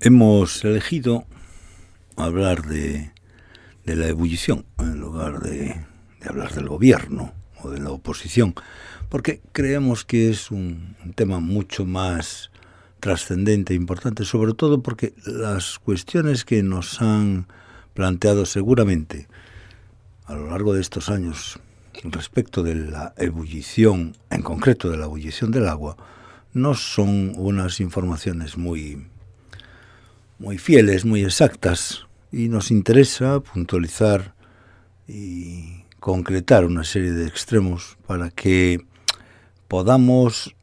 Hemos elegido hablar de la ebullición en lugar de hablar del gobierno o de la oposición, porque creemos que es un tema mucho más trascendente e importante, sobre todo porque las cuestiones que nos han planteado seguramente a lo largo de estos años respecto de la ebullición, en concreto de la ebullición del agua, no son unas informaciones muy fieles, muy exactas, y nos interesa puntualizar y concretar una serie de extremos para que podamos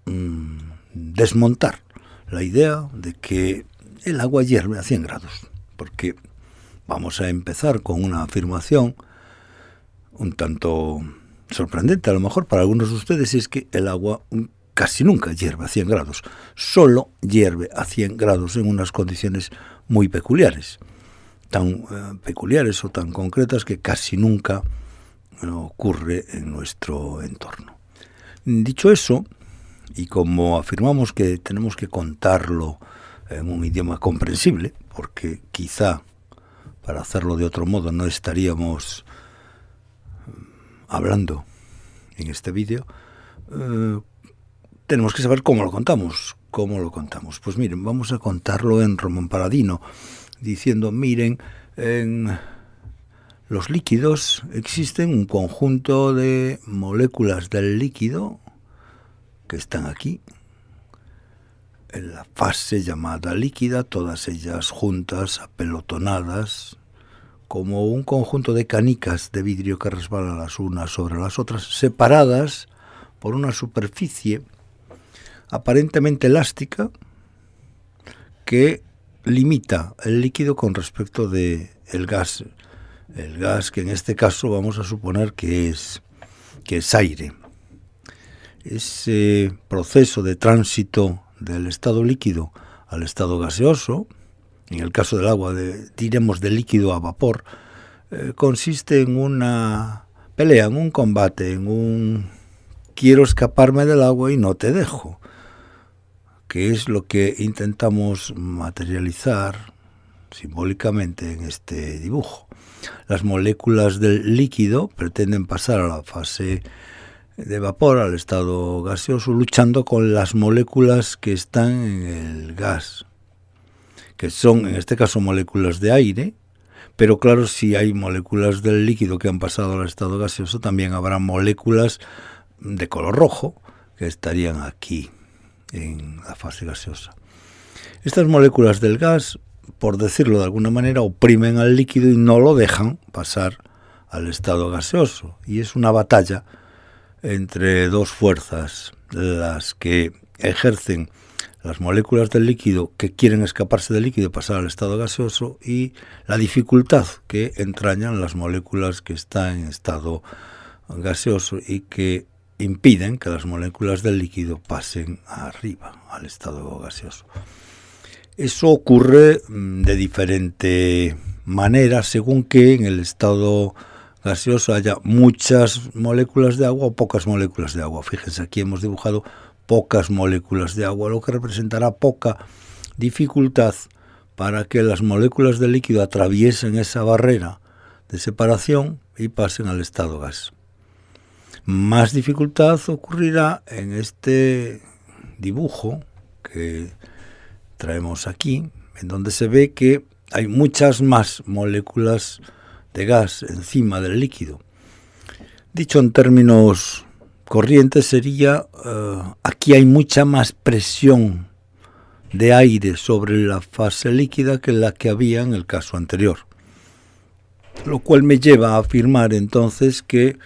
desmontar la idea de que el agua hierve a 100 grados, porque vamos a empezar con una afirmación un tanto sorprendente a lo mejor para algunos de ustedes, es que el agua casi nunca hierve a 100 grados, solo hierve a 100 grados en unas condiciones muy peculiares, tan peculiares o tan concretas que casi nunca ocurre en nuestro entorno. Dicho eso, y como afirmamos que tenemos que contarlo en un idioma comprensible, porque quizá para hacerlo de otro modo no estaríamos hablando en este vídeo, tenemos que saber cómo lo contamos. Pues miren, vamos a contarlo en Román Paladino, diciendo, miren, en los líquidos existen un conjunto de moléculas del líquido que están aquí, en la fase llamada líquida, todas ellas juntas, apelotonadas, como un conjunto de canicas de vidrio que resbalan las unas sobre las otras, separadas por una superficie aparentemente elástica que limita el líquido con respecto del gas. El gas que en este caso vamos a suponer que es aire. Ese proceso de tránsito del estado líquido al estado gaseoso, en el caso del agua diremos de líquido a vapor, consiste en una pelea, en un combate, en un quiero escaparme del agua y no te dejo, que es lo que intentamos materializar simbólicamente en este dibujo. Las moléculas del líquido pretenden pasar a la fase de vapor, al estado gaseoso, luchando con las moléculas que están en el gas, que son en este caso moléculas de aire, pero claro, si hay moléculas del líquido que han pasado al estado gaseoso, también habrá moléculas de color rojo que estarían aquí en la fase gaseosa. Estas moléculas del gas, por decirlo de alguna manera, oprimen al líquido y no lo dejan pasar al estado gaseoso, y es una batalla entre dos fuerzas las que ejercen las moléculas del líquido que quieren escaparse del líquido y pasar al estado gaseoso, y la dificultad que entrañan las moléculas que están en estado gaseoso y que impiden que las moléculas del líquido pasen arriba al estado gaseoso. Eso ocurre de diferente manera según que en el estado gaseoso haya muchas moléculas de agua o pocas moléculas de agua. Fíjense, aquí hemos dibujado pocas moléculas de agua, lo que representará poca dificultad para que las moléculas del líquido atraviesen esa barrera de separación y pasen al estado gas. Más dificultad ocurrirá en este dibujo que traemos aquí, en donde se ve que hay muchas más moléculas de gas encima del líquido. Dicho en términos corrientes sería, aquí hay mucha más presión de aire sobre la fase líquida que la que había en el caso anterior. Lo cual me lleva a afirmar entonces que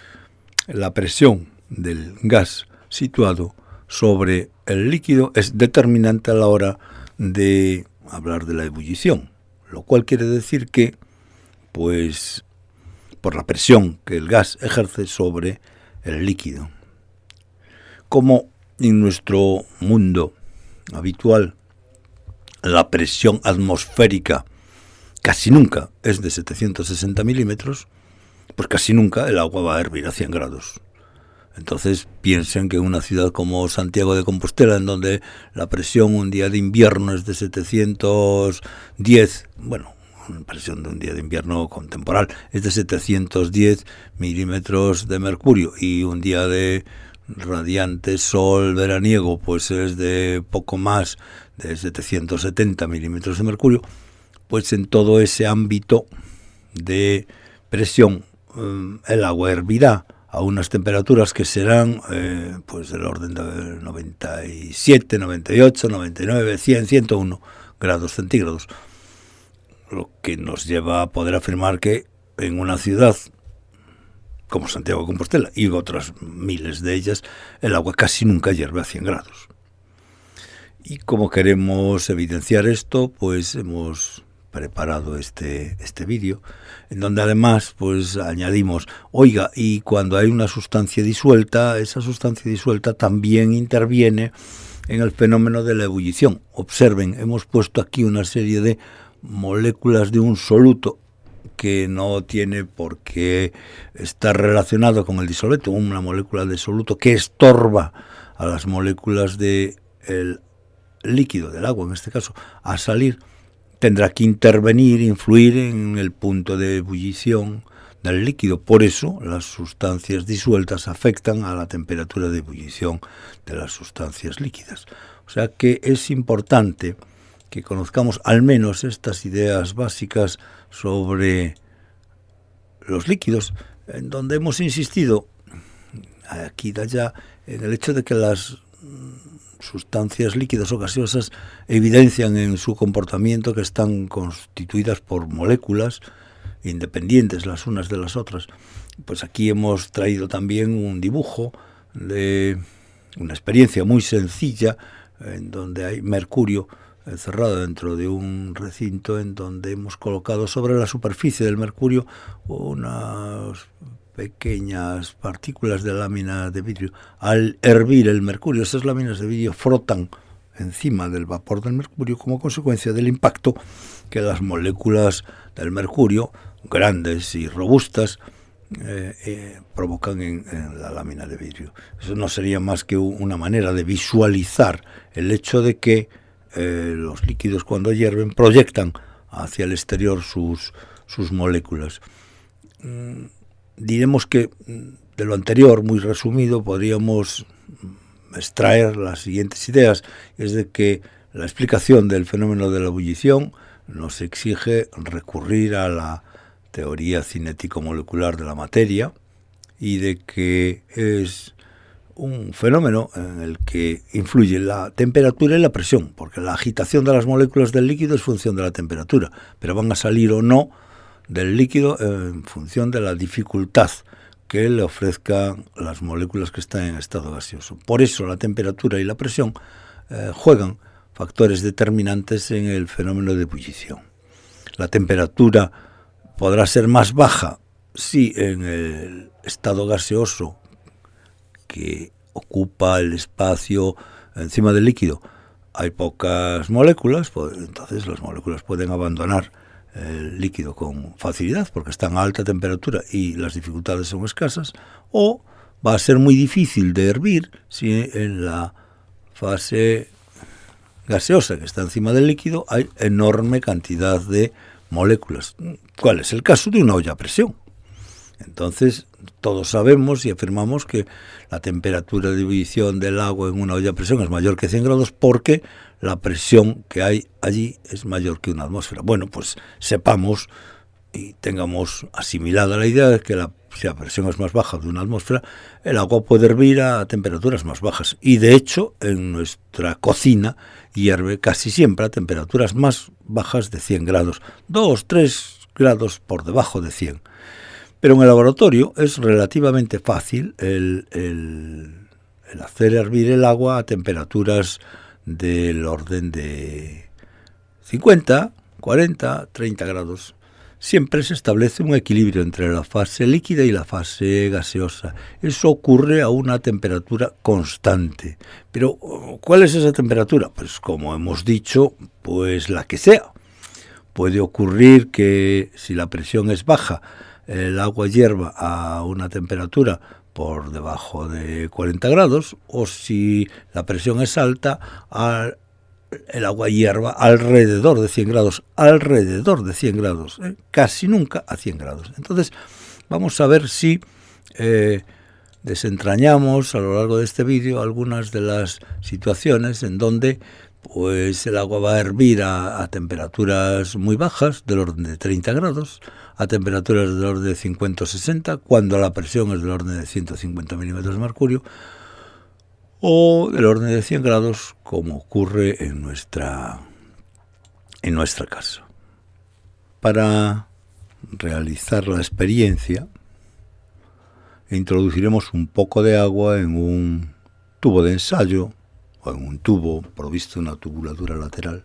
la presión del gas situado sobre el líquido es determinante a la hora de hablar de la ebullición, lo cual quiere decir que, pues, por la presión que el gas ejerce sobre el líquido. Como en nuestro mundo habitual la presión atmosférica casi nunca es de 760 milímetros, pues casi nunca el agua va a hervir a 100 grados. Entonces piensen que en una ciudad como Santiago de Compostela, en donde la presión un día de invierno es de 710, bueno, la presión de un día de invierno contemporáneo es de 710 milímetros de mercurio, y un día de radiante sol veraniego pues es de poco más de 770 milímetros de mercurio, pues en todo ese ámbito de presión el agua hervirá a unas temperaturas que serán pues del orden de 97, 98, 99, 100, 101 grados centígrados, lo que nos lleva a poder afirmar que en una ciudad como Santiago de Compostela y otras miles de ellas, el agua casi nunca hierve a 100 grados. Y como queremos evidenciar esto, pues hemos preparado este vídeo, en donde además pues añadimos, oiga, y cuando hay una sustancia disuelta, esa sustancia disuelta también interviene en el fenómeno de la ebullición. Observen, hemos puesto aquí una serie de moléculas de un soluto que no tiene por qué estar relacionado con el disolvente, una molécula de soluto que estorba a las moléculas del líquido, del agua en este caso, a salir, tendrá que intervenir, influir en el punto de ebullición del líquido. Por eso las sustancias disueltas afectan a la temperatura de ebullición de las sustancias líquidas. O sea que es importante que conozcamos al menos estas ideas básicas sobre los líquidos, en donde hemos insistido aquí y allá en el hecho de que las sustancias líquidas o gaseosas evidencian en su comportamiento que están constituidas por moléculas independientes las unas de las otras. Pues aquí hemos traído también un dibujo de una experiencia muy sencilla en donde hay mercurio encerrado dentro de un recinto, en donde hemos colocado sobre la superficie del mercurio unas pequeñas partículas de lámina de vidrio. Al hervir el mercurio, esas láminas de vidrio frotan encima del vapor del mercurio como consecuencia del impacto que las moléculas del mercurio, grandes y robustas, provocan en la lámina de vidrio. Eso no sería más que una manera de visualizar el hecho de que los líquidos, cuando hierven, proyectan hacia el exterior sus moléculas. Diremos que de lo anterior, muy resumido, podríamos extraer las siguientes ideas. Es de que la explicación del fenómeno de la ebullición nos exige recurrir a la teoría cinético-molecular de la materia, y de que es un fenómeno en el que influye la temperatura y la presión, porque la agitación de las moléculas del líquido es función de la temperatura, pero van a salir o no del líquido en función de la dificultad que le ofrezcan las moléculas que están en estado gaseoso. Por eso la temperatura y la presión juegan factores determinantes en el fenómeno de ebullición. La temperatura podrá ser más baja si en el estado gaseoso que ocupa el espacio encima del líquido hay pocas moléculas, pues entonces las moléculas pueden abandonar el líquido con facilidad porque están a alta temperatura y las dificultades son escasas, o va a ser muy difícil de hervir si en la fase gaseosa que está encima del líquido hay enorme cantidad de moléculas. ¿Cuál es el caso de una olla a presión? Entonces, todos sabemos y afirmamos que la temperatura de ebullición del agua en una olla a presión es mayor que 100 grados porque la presión que hay allí es mayor que una atmósfera. Bueno, pues sepamos y tengamos asimilada la idea de que si la presión es más baja de una atmósfera, el agua puede hervir a temperaturas más bajas. Y de hecho, en nuestra cocina hierve casi siempre a temperaturas más bajas de 100 grados, 2, 3 grados por debajo de 100. Pero en el laboratorio es relativamente fácil el hacer hervir el agua a temperaturas del orden de 50, 40, 30 grados. Siempre se establece un equilibrio entre la fase líquida y la fase gaseosa. Eso ocurre a una temperatura constante. Pero, ¿cuál es esa temperatura? Pues como hemos dicho, pues la que sea. Puede ocurrir que si la presión es baja, el agua hierva a una temperatura por debajo de 40 grados, o si la presión es alta, el agua hierva alrededor de 100 grados, casi nunca a 100 grados. Entonces, vamos a ver si desentrañamos a lo largo de este vídeo algunas de las situaciones en donde pues el agua va a hervir a temperaturas muy bajas, del orden de 30 grados, a temperaturas del orden de 50 o 60, cuando la presión es del orden de 150 milímetros de mercurio, o del orden de 100 grados, como ocurre en nuestra casa. Para realizar la experiencia, introduciremos un poco de agua en un tubo de ensayo, o en un tubo provisto de una tubuladura lateral,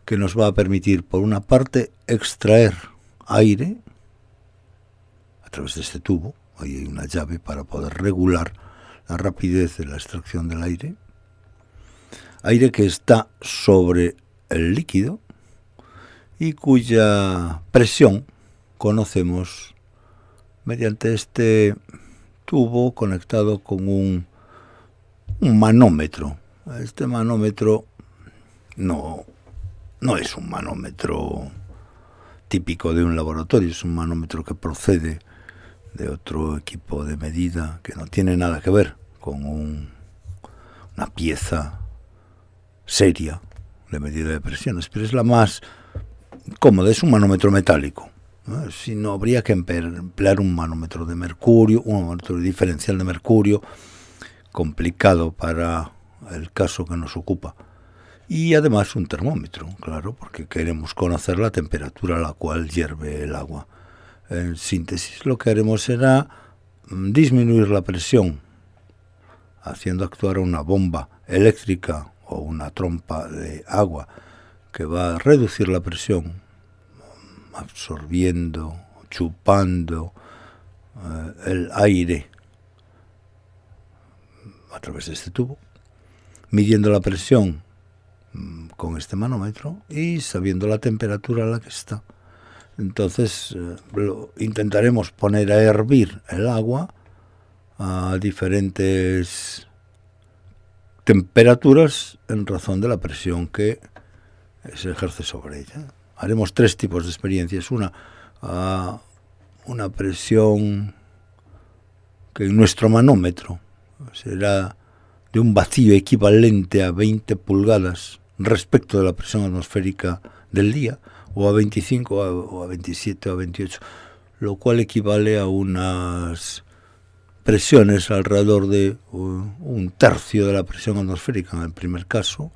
que nos va a permitir, por una parte, extraer aire a través de este tubo. Ahí hay una llave para poder regular la rapidez de la extracción del aire que está sobre el líquido y cuya presión conocemos mediante este tubo conectado con un manómetro. Este manómetro no es un manómetro típico de un laboratorio, es un manómetro que procede de otro equipo de medida que no tiene nada que ver con una pieza seria de medida de presiones, pero es la más cómoda, es un manómetro metálico. Si no, habría que emplear un manómetro de mercurio, un manómetro diferencial de mercurio, complicado para el caso que nos ocupa. Y además un termómetro, claro, porque queremos conocer la temperatura a la cual hierve el agua. En síntesis, lo que haremos será disminuir la presión, haciendo actuar una bomba eléctrica o una trompa de agua que va a reducir la presión, absorbiendo, chupando el aire a través de este tubo, midiendo la presión con este manómetro y sabiendo la temperatura a la que está. Entonces intentaremos poner a hervir el agua a diferentes temperaturas en razón de la presión que se ejerce sobre ella. Haremos 3 tipos de experiencias. Una a una presión que en nuestro manómetro será de un vacío equivalente a 20 pulgadas respecto de la presión atmosférica del día, o a 25, o a 27, o a 28, lo cual equivale a unas presiones alrededor de un tercio de la presión atmosférica en el primer caso,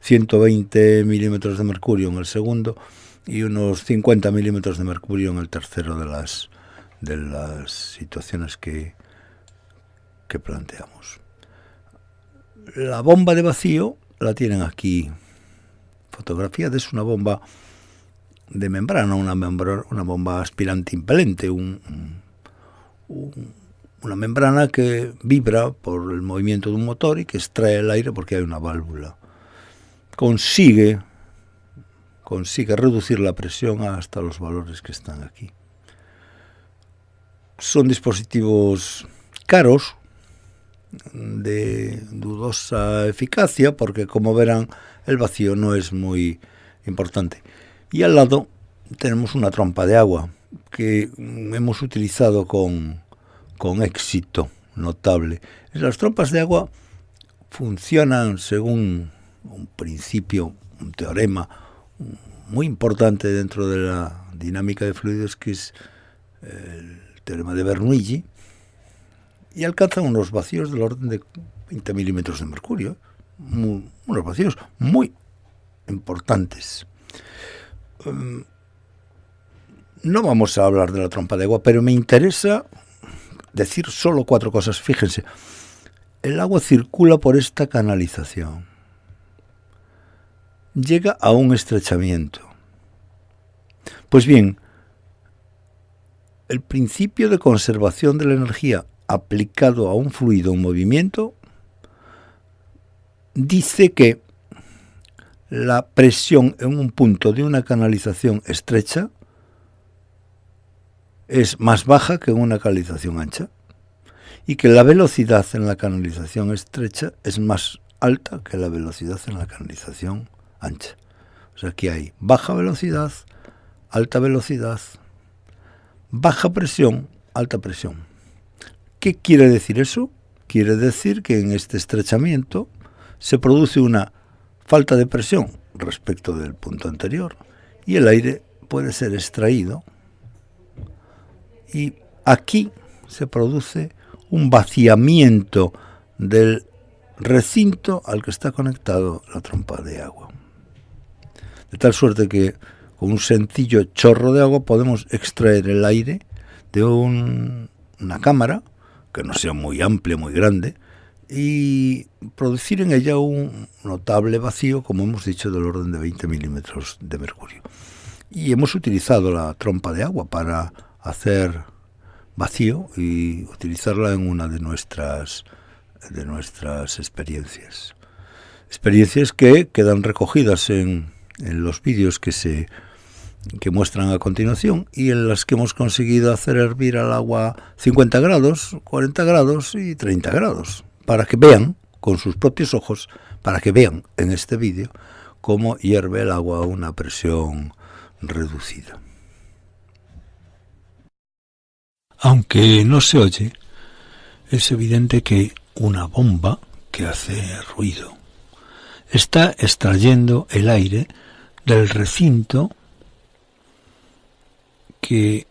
120 milímetros de mercurio en el segundo, y unos 50 milímetros de mercurio en el tercero de las situaciones que planteamos. La bomba de vacío la tienen aquí fotografiada. Es una bomba de membrana, una bomba aspirante impelente, una membrana que vibra por el movimiento de un motor y que extrae el aire porque hay una válvula. Consigue reducir la presión hasta los valores que están aquí. Son dispositivos caros, de dudosa eficacia, porque como verán el vacío no es muy importante. Y al lado tenemos una trompa de agua que hemos utilizado con éxito notable. Las trompas de agua funcionan según un principio, un teorema muy importante dentro de la dinámica de fluidos, que es el teorema de Bernoulli, y alcanzan unos vacíos del orden de 20 milímetros de mercurio, unos vacíos muy importantes. No vamos a hablar de la trompa de agua, pero me interesa decir solo 4 cosas. Fíjense, el agua circula por esta canalización, llega a un estrechamiento. Pues bien, el principio de conservación de la energía aplicado a un fluido en movimiento dice que la presión en un punto de una canalización estrecha es más baja que en una canalización ancha, y que la velocidad en la canalización estrecha es más alta que la velocidad en la canalización ancha. O sea que hay baja velocidad, alta velocidad, baja presión, alta presión. ¿Qué quiere decir eso? Quiere decir que en este estrechamiento se produce una falta de presión respecto del punto anterior y el aire puede ser extraído, y aquí se produce un vaciamiento del recinto al que está conectado la trompa de agua. De tal suerte que con un sencillo chorro de agua podemos extraer el aire de una cámara, que no sea muy amplia, muy grande, y producir en ella un notable vacío, como hemos dicho, del orden de 20 milímetros de mercurio. Y hemos utilizado la trompa de agua para hacer vacío y utilizarla en una de nuestras experiencias. Experiencias que quedan recogidas en los vídeos que muestran a continuación, y en las que hemos conseguido hacer hervir al agua 50 grados, 40 grados y 30 grados, para que vean con sus propios ojos, para que vean en este vídeo cómo hierve el agua a una presión reducida. Aunque no se oye, es evidente que una bomba que hace ruido está extrayendo el aire del recinto que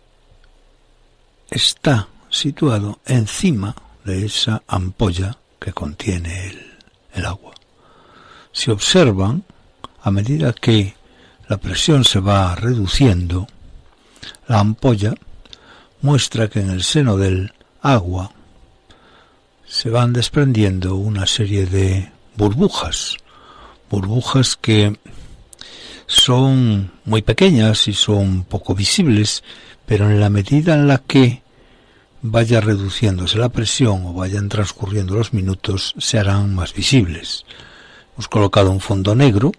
está situado encima de esa ampolla que contiene el agua. Si observan, a medida que la presión se va reduciendo, la ampolla muestra que en el seno del agua se van desprendiendo una serie de burbujas que son muy pequeñas y son poco visibles, pero en la medida en la que vaya reduciéndose la presión o vayan transcurriendo los minutos, se harán más visibles. Hemos colocado un fondo negro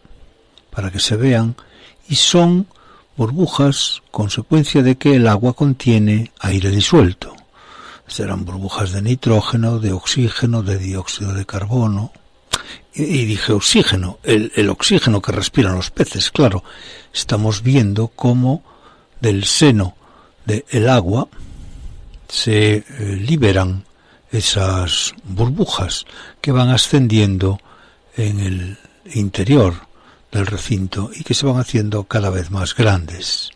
para que se vean, y son burbujas consecuencia de que el agua contiene aire disuelto. Serán burbujas de nitrógeno, de oxígeno, de dióxido de carbono. Y dije oxígeno, el oxígeno que respiran los peces, claro. Estamos viendo cómo del seno del agua se liberan esas burbujas que van ascendiendo en el interior del recinto y que se van haciendo cada vez más grandes.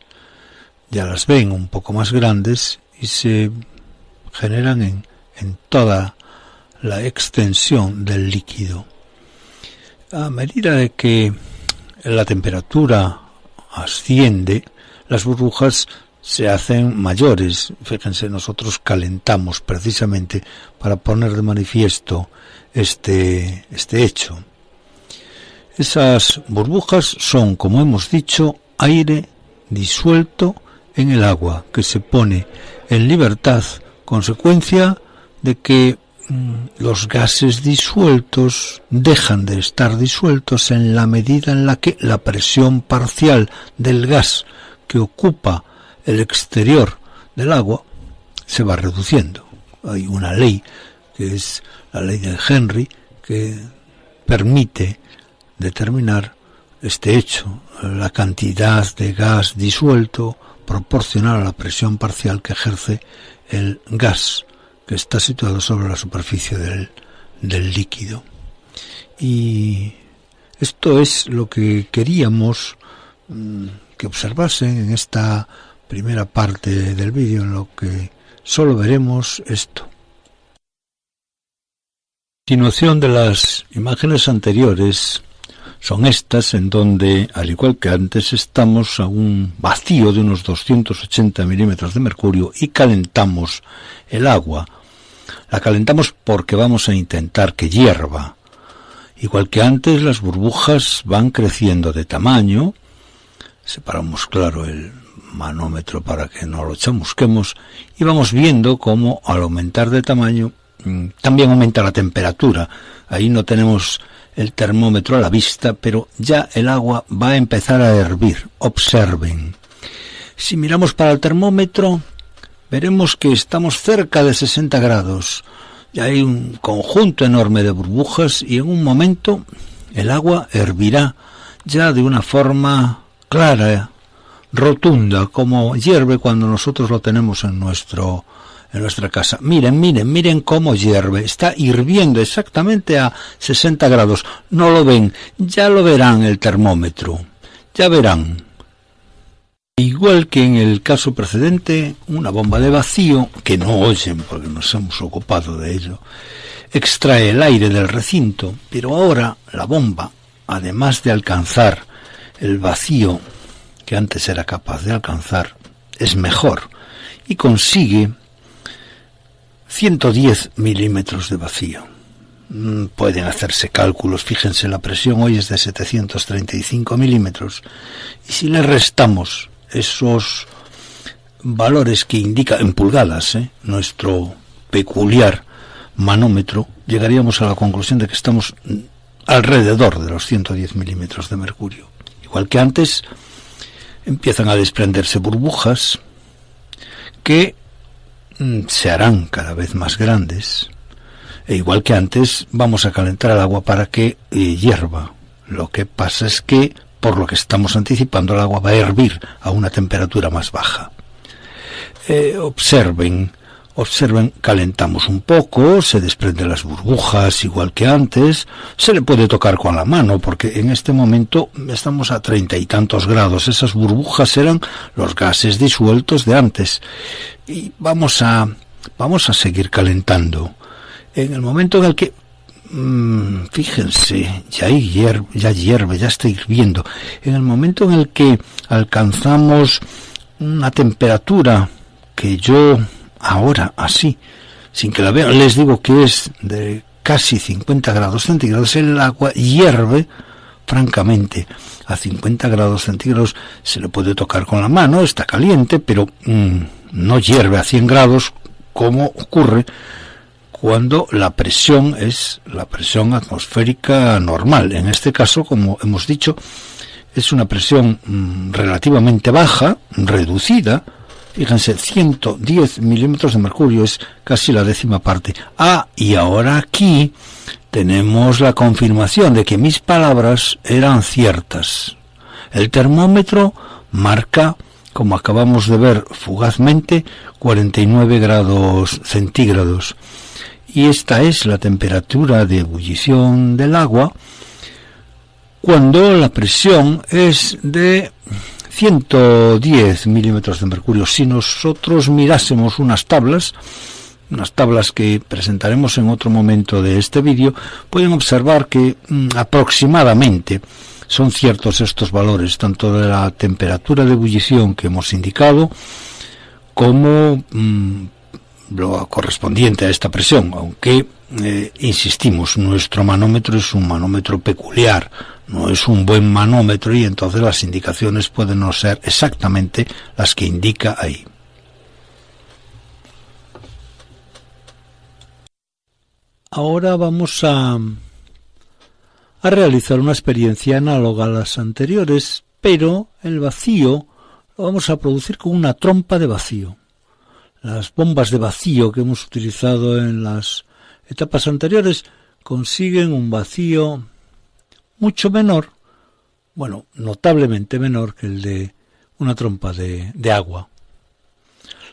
Ya las ven un poco más grandes y se generan en toda la extensión del líquido. A medida de que la temperatura asciende, las burbujas se hacen mayores. Fíjense, nosotros calentamos precisamente para poner de manifiesto este hecho. Esas burbujas son, como hemos dicho, aire disuelto en el agua, que se pone en libertad, consecuencia de que los gases disueltos dejan de estar disueltos en la medida en la que la presión parcial del gas que ocupa el exterior del agua se va reduciendo. Hay una ley, que es la ley de Henry, que permite determinar este hecho, la cantidad de gas disuelto proporcional a la presión parcial que ejerce el gas que está situado sobre la superficie del líquido. Y esto es lo que queríamos que observasen en esta primera parte del vídeo, en lo que solo veremos esto. A continuación de las imágenes anteriores son estas, en donde, al igual que antes, estamos a un vacío de unos 280 milímetros de mercurio y calentamos el agua. La calentamos porque vamos a intentar que hierva. Igual que antes, las burbujas van creciendo de tamaño. Separamos, claro, el manómetro para que no lo chamusquemos, y vamos viendo cómo al aumentar de tamaño también aumenta la temperatura. Ahí no tenemos el termómetro a la vista, pero ya el agua va a empezar a hervir. Observen. Si miramos para el termómetro, veremos que estamos cerca de 60 grados. y hay un conjunto enorme de burbujas y en un momento el agua hervirá ya de una forma clara, rotunda, como hierve cuando nosotros lo tenemos en nuestra casa. Miren cómo hierve. Está hirviendo exactamente a 60 grados. No lo ven, ya lo verán el termómetro. Ya verán. Igual que en el caso precedente, una bomba de vacío, que no oyen porque nos hemos ocupado de ello, extrae el aire del recinto, pero ahora la bomba, además de alcanzar el vacío que antes era capaz de alcanzar, es mejor y consigue 110 milímetros de vacío. Pueden hacerse cálculos, fíjense, la presión hoy es de 735 milímetros, y si le restamos esos valores que indica en pulgadas, nuestro peculiar manómetro, llegaríamos a la conclusión de que estamos alrededor de los 110 milímetros de mercurio. Igual que antes, empiezan a desprenderse burbujas que se harán cada vez más grandes, e igual que antes vamos a calentar el agua para que hierva. Lo que pasa es que, por lo que estamos anticipando, el agua va a hervir a una temperatura más baja. Observen, calentamos un poco, se desprenden las burbujas igual que antes, se le puede tocar con la mano porque en este momento estamos a 30 y tantos grados, esas burbujas eran los gases disueltos de antes, y vamos a seguir calentando. En el momento en el que fíjense, ya hierve, ya está hirviendo. En el momento en el que alcanzamos una temperatura que yo ahora así, sin que la vean, les digo que es de casi 50 grados centígrados, el agua hierve francamente. A 50 grados centígrados se le puede tocar con la mano, está caliente, pero no hierve a 100 grados como ocurre cuando la presión es la presión atmosférica normal. En este caso, como hemos dicho, es una presión relativamente baja, reducida. Fíjense, 110 milímetros de mercurio es casi la décima parte. Y ahora aquí tenemos la confirmación de que mis palabras eran ciertas. El termómetro marca, como acabamos de ver fugazmente, 49 grados centígrados. Y esta es la temperatura de ebullición del agua cuando la presión es de 110 milímetros de mercurio. Si nosotros mirásemos unas tablas que presentaremos en otro momento de este vídeo, pueden observar que aproximadamente son ciertos estos valores, tanto de la temperatura de ebullición que hemos indicado, como lo correspondiente a esta presión, aunque, insistimos, nuestro manómetro es un manómetro peculiar, no es un buen manómetro, y entonces las indicaciones pueden no ser exactamente las que indica ahí. Ahora vamos a realizar una experiencia análoga a las anteriores, pero el vacío lo vamos a producir con una trompa de vacío. Las bombas de vacío que hemos utilizado en las etapas anteriores consiguen un vacío mucho menor, bueno, notablemente menor que el de una trompa de agua.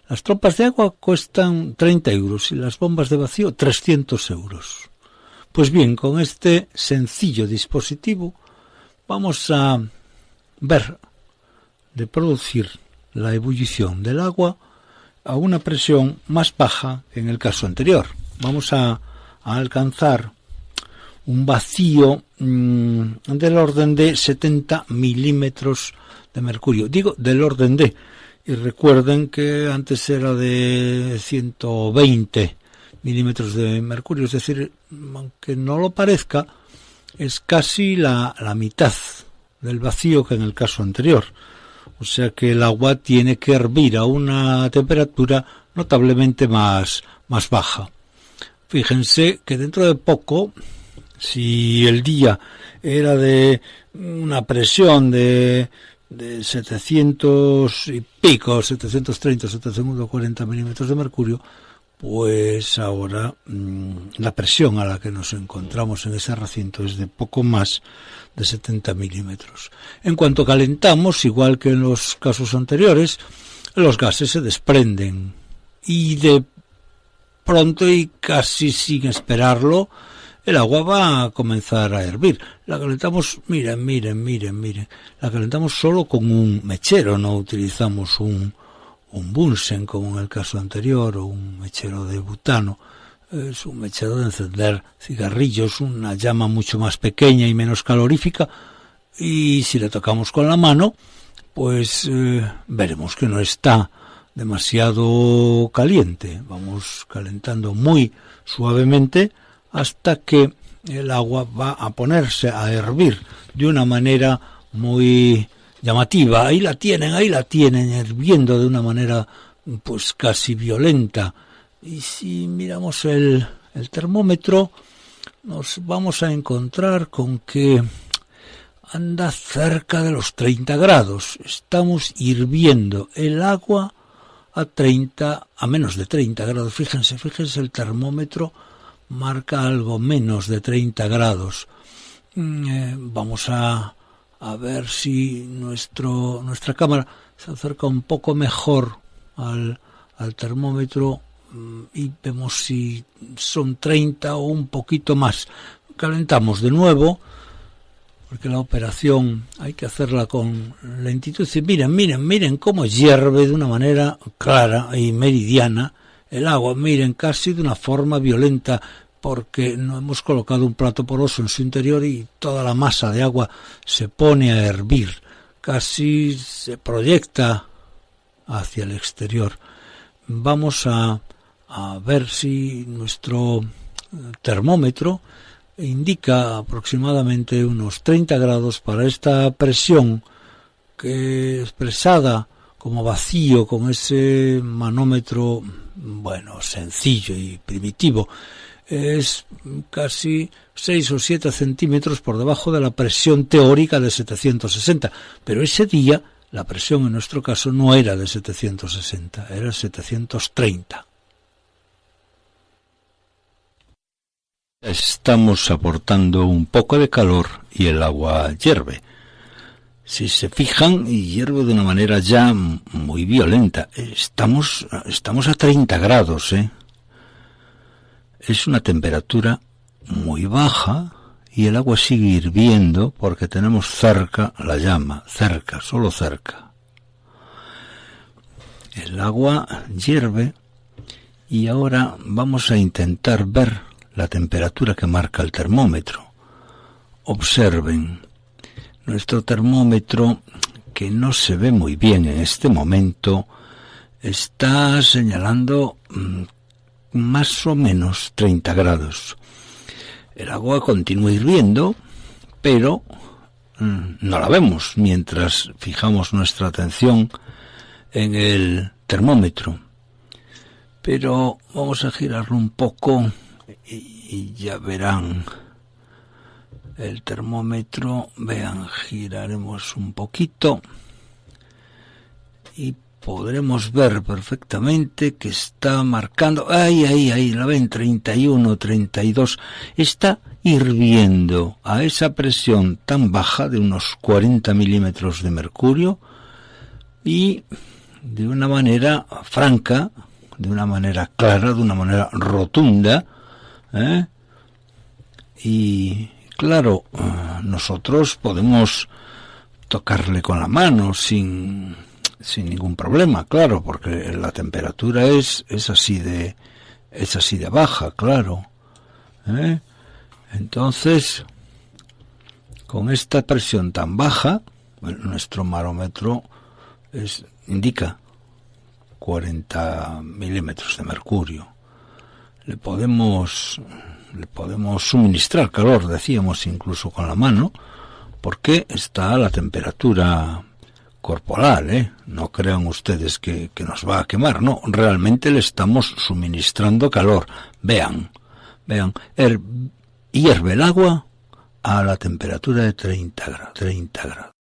Las trompas de agua cuestan 30 euros y las bombas de vacío 300 euros. Pues bien, con este sencillo dispositivo vamos a ver de producir la ebullición del agua a una presión más baja que en el caso anterior. Vamos a alcanzar un vacío del orden de 70 milímetros de mercurio. Digo del orden de, y recuerden que antes era de 120 milímetros de mercurio, es decir, aunque no lo parezca, es casi la mitad del vacío que en el caso anterior. O sea que el agua tiene que hervir a una temperatura notablemente más baja. Fíjense que dentro de poco, si el día era de una presión de 700 y pico, 730, 740 milímetros de mercurio, pues ahora la presión a la que nos encontramos en ese recinto es de poco más de 70 milímetros. En cuanto calentamos, igual que en los casos anteriores, los gases se desprenden y de pronto y casi sin esperarlo, el agua va a comenzar a hervir. La calentamos, miren, la calentamos solo con un mechero, no utilizamos un Bunsen como en el caso anterior, o un mechero de butano. Es un mechero de encender cigarrillos, una llama mucho más pequeña y menos calorífica, y si le tocamos con la mano, pues veremos que no está demasiado caliente. Vamos calentando muy suavemente hasta que el agua va a ponerse a hervir de una manera muy llamativa. Ahí la tienen, hirviendo de una manera pues casi violenta. Y si miramos el termómetro, nos vamos a encontrar con que anda cerca de los 30 grados. Estamos hirviendo el agua a menos de 30 grados. Fíjense, el termómetro marca algo menos de 30 grados. Vamos a ver si nuestra cámara se acerca un poco mejor al termómetro y vemos si son 30 o un poquito más. Calentamos de nuevo, porque la operación hay que hacerla con lentitud. Y miren cómo hierve de una manera clara y meridiana el agua. Miren, casi de una forma violenta, porque no hemos colocado un plato poroso en su interior y toda la masa de agua se pone a hervir. Casi se proyecta hacia el exterior. Vamos a ver si nuestro termómetro indica aproximadamente unos 30 grados para esta presión que, expresada como vacío con ese manómetro, sencillo y primitivo, es casi 6 o 7 centímetros por debajo de la presión teórica de 760. Pero ese día la presión en nuestro caso no era de 760, era 730. Estamos aportando un poco de calor y el agua hierve. Si se fijan, hierve de una manera ya muy violenta. Estamos a 30 grados, Es una temperatura muy baja y el agua sigue hirviendo porque tenemos cerca la llama, solo cerca. El agua hierve y ahora vamos a intentar ver la temperatura que marca el termómetro. Observen, nuestro termómetro, que no se ve muy bien en este momento, está señalando más o menos 30 grados. El agua continúa hirviendo, pero no la vemos mientras fijamos nuestra atención en el termómetro. Pero vamos a girarlo un poco y ya verán el termómetro. Vean, giraremos un poquito y podremos ver perfectamente que está marcando, ahí, la ven, 31, 32, está hirviendo a esa presión tan baja de unos 40 milímetros de mercurio y de una manera franca, de una manera clara, de una manera rotunda, y claro, nosotros podemos tocarle con la mano sin ningún problema, claro, porque la temperatura es así de baja, claro. Entonces, con esta presión tan baja, nuestro barómetro indica 40 milímetros de mercurio. Le podemos suministrar calor, decíamos, incluso con la mano, porque está a la temperatura corporal, No crean ustedes que nos va a quemar, no, realmente le estamos suministrando calor. Vean, hierve el agua a la temperatura de 30 grados.